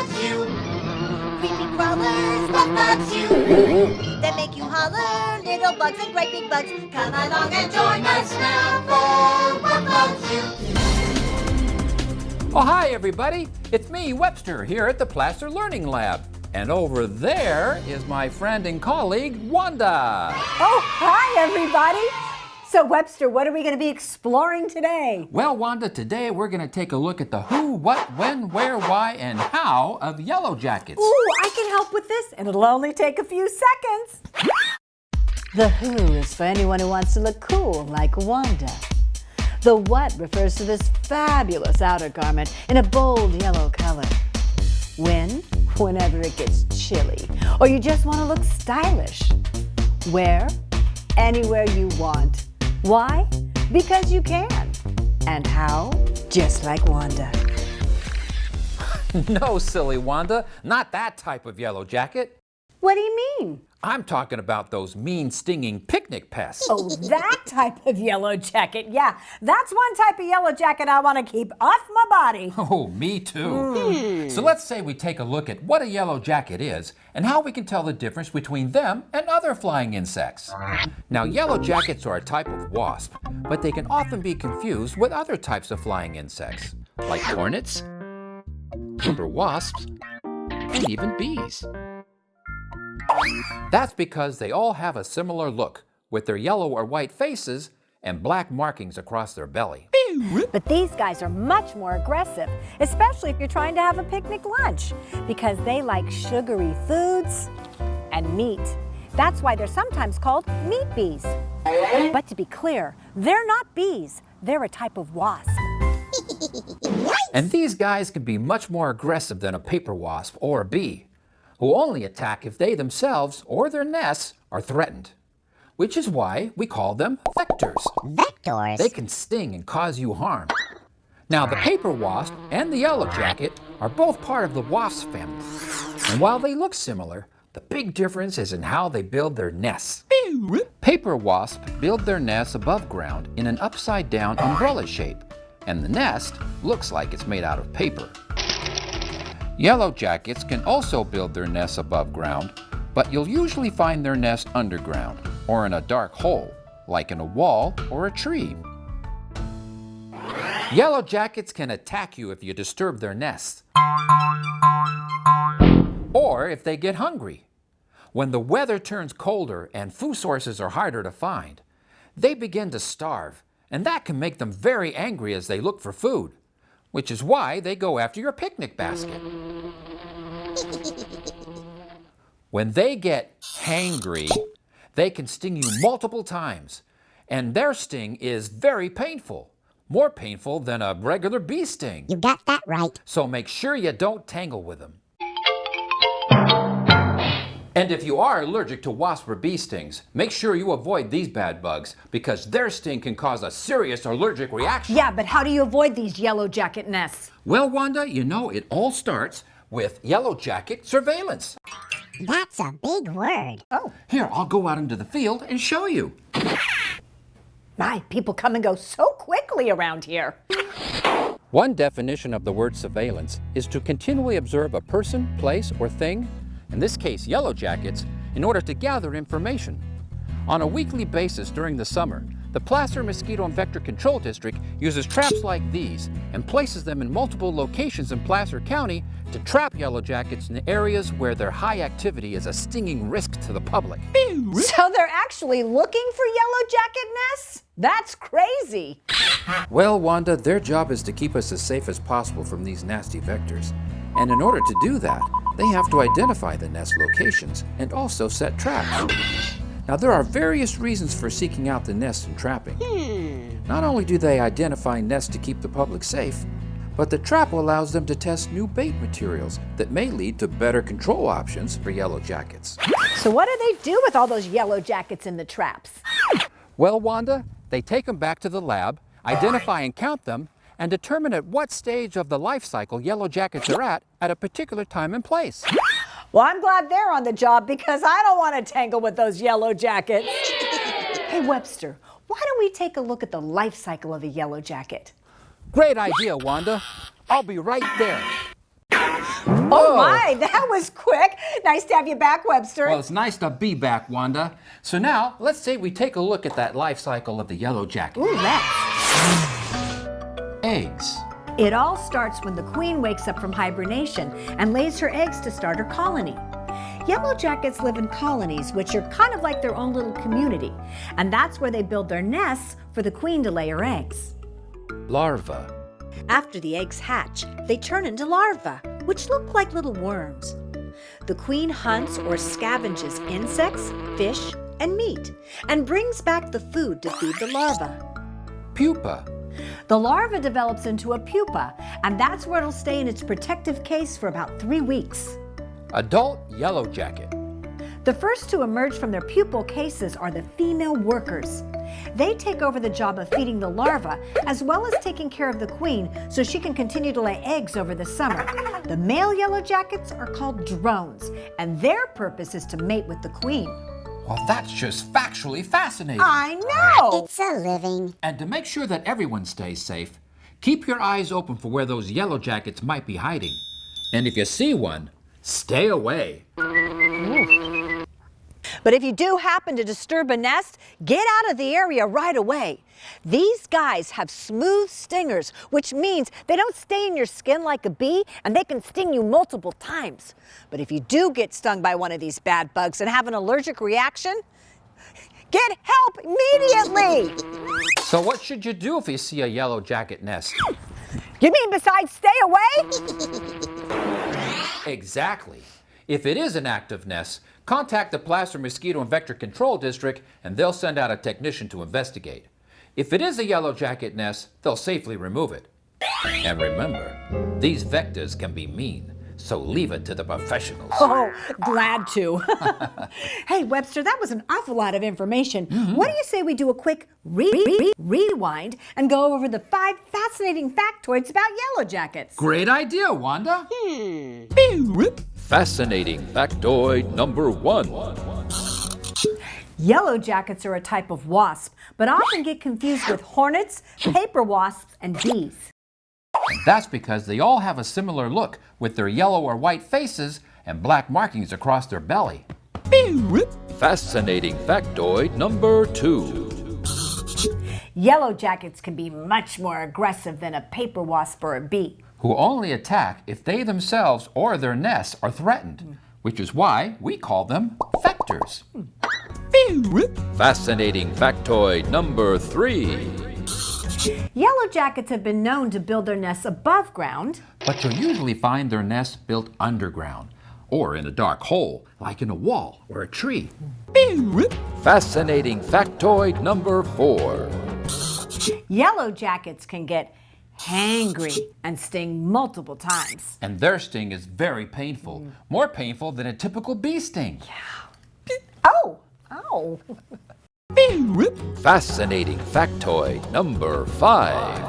bugs you. Creepy crawlers, what bugs you? That make you holler, little bugs and great big bugs. Come along and join us now for what bugs you. Oh, hi, everybody. It's me, Webster, here at the Plaster Learning Lab. And over there is my friend and colleague, Wanda. Oh, hi, everybody. So, Webster, what are we going to be exploring today? Well, Wanda, today we're going to take a look at the who, what, when, where, why, and how of Yellowjackets. Ooh, I can help with this, and it'll only take a few seconds. The who is for anyone who wants to look cool like Wanda. The what refers to this fabulous outer garment in a bold yellow color. When? Whenever it gets chilly, or you just want to look stylish. Where? Anywhere you want. Why? Because you can. And how? Just like Wanda. No, silly Wanda, not that type of yellow jacket. What do you mean? I'm talking about those mean, stinging picnic pests. Oh, that type of yellow jacket. Yeah, that's one type of yellow jacket I want to keep off my body. Oh, me too. So let's say we take a look at what a yellow jacket is and how we can tell the difference between them and other flying insects. Now, yellow jackets are a type of wasp, but they can often be confused with other types of flying insects, like hornets, timber wasps, and even bees. That's because they all have a similar look, with their yellow or white faces and black markings across their belly. But these guys are much more aggressive, especially if you're trying to have a picnic lunch, because they like sugary foods and meat. That's why they're sometimes called meat bees. But to be clear, they're not bees. They're a type of wasp. And these guys can be much more aggressive than a paper wasp or a bee, who only attack if they themselves or their nests are threatened, which is why we call them vectors. Vectors? They can sting and cause you harm. Now, the paper wasp and the yellow jacket are both part of the wasp family. And while they look similar, the big difference is in how they build their nests. Paper wasps build their nests above ground in an upside-down umbrella shape, and the nest looks like it's made out of paper. Yellowjackets can also build their nests above ground, but you'll usually find their nest underground or in a dark hole, like in a wall or a tree. Yellowjackets can attack you if you disturb their nests, or if they get hungry. When the weather turns colder and food sources are harder to find, they begin to starve, and that can make them very angry as they look for food, which is why they go after your picnic basket. When they get hangry, they can sting you multiple times, and their sting is very painful, more painful than a regular bee sting. You got that right. So make sure you don't tangle with them. And if you are allergic to wasp or bee stings, make sure you avoid these bad bugs because their sting can cause a serious allergic reaction. Yeah, but how do you avoid these yellow jacket nests? Well, Wanda, you know, it all starts with yellow jacket surveillance. That's a big word. Oh, Here, I'll go out into the field and show you. my, people come and go so quickly around here. One definition of the word surveillance is to continually observe a person, place, or thing, in this case yellowjackets, in order to gather information. On a weekly basis during the summer, the Placer Mosquito and Vector Control District uses traps like these and places them in multiple locations in Placer County to trap yellowjackets in areas where their high activity is a stinging risk to the public. So they're actually looking for yellow jacket nests? That's crazy. Well, Wanda, their job is to keep us as safe as possible from these nasty vectors. And in order to do that, they have to identify the nest locations and also set traps. Now, there are various reasons for seeking out the nests and trapping. Not only do they identify nests to keep the public safe, but the trap allows them to test new bait materials that may lead to better control options for yellowjackets. So what do they do with all those yellow jackets in the traps? Well, Wanda, they take them back to the lab, identify and count them, and determine at what stage of the life cycle yellowjackets are at a particular time and place. Well, I'm glad they're on the job because I don't want to tangle with those yellow jackets. Hey, Webster, why don't we take a look at the life cycle of a yellow jacket? Great idea, Wanda. I'll be right there. Oh my, that was quick. Nice to have you back, Webster. Well, it's nice to be back, Wanda. So now, let's say we take a look at that life cycle of the yellow jacket. Ooh, let's. Eggs. It all starts when the queen wakes up from hibernation and lays her eggs to start her colony. Yellowjackets live in colonies, which are kind of like their own little community, and that's where they build their nests for the queen to lay her eggs. Larva. After the eggs hatch, they turn into larvae, which look like little worms. The queen hunts or scavenges insects, fish, and meat, and brings back the food to feed the larvae. Pupa. The larva develops into a pupa, and that's where it'll stay in its protective case for about 3 weeks. Adult yellow jacket. The first to emerge from their pupal cases are the female workers. They take over the job of feeding the larva, as well as taking care of the queen so she can continue to lay eggs over the summer. The male yellowjackets are called drones, and their purpose is to mate with the queen. Well, that's just factually fascinating. I know! It's a living. And to make sure that everyone stays safe, keep your eyes open for where those yellow jackets might be hiding. And if you see one, stay away. But if you do happen to disturb a nest, get out of the area right away. These guys have smooth stingers, which means they don't stay in your skin like a bee, and they can sting you multiple times. But if you do get stung by one of these bad bugs and have an allergic reaction, get help immediately! So what should you do if you see a yellow jacket nest? You mean besides stay away? Exactly. If it is an active nest, contact the Placer Mosquito and Vector Control District and they'll send out a technician to investigate. If it is a yellow jacket nest, they'll safely remove it. And remember, these vectors can be mean, so leave it to the professionals. Oh, glad to. Hey, Webster, that was an awful lot of information. What do you say we do a quick rewind and go over the 5 fascinating factoids about yellowjackets? Great idea, Wanda. Fascinating factoid number 1. Yellowjackets are a type of wasp, but often get confused with hornets, paper wasps, and bees. And that's because they all have a similar look with their yellow or white faces and black markings across their belly. Fascinating factoid number 2. Yellowjackets can be much more aggressive than a paper wasp or a bee. Who only attack if they themselves or their nests are threatened, which is why we call them vectors. Fascinating factoid number 3. Yellowjackets have been known to build their nests above ground, But you'll usually find their nests built underground or in a dark hole, like in a wall or a tree. Fascinating factoid number 4. Yellowjackets can get hangry and sting multiple times. And their sting is very painful, more painful than a typical bee sting. Oh, ow. Fascinating factoid number 5.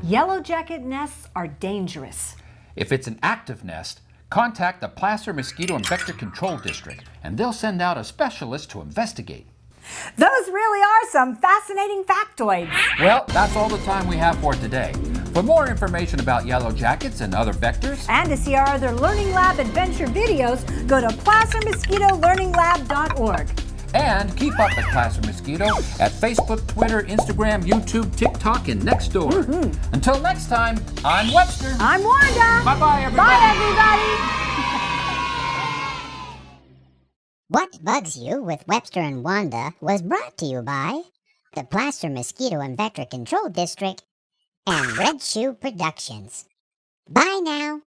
Yellowjacket nests are dangerous. If it's an active nest, contact the Placer Mosquito and Vector Control District, and they'll send out a specialist to investigate. Those really are some fascinating factoids. Well, that's all the time we have for today. For more information about yellow jackets and other vectors, And to see our other Learning Lab adventure videos, go to placermosquitolearninglab.org. and keep up with Placer Mosquito at Facebook, Twitter, Instagram, YouTube, TikTok, and Nextdoor. Until next time, I'm Webster. I'm Wanda. Bye-bye, everybody. Bye, everybody. What Bugs You with Webster and Wanda was brought to you by the Placer Mosquito and Vector Control District and Red Shoe Productions. Bye now.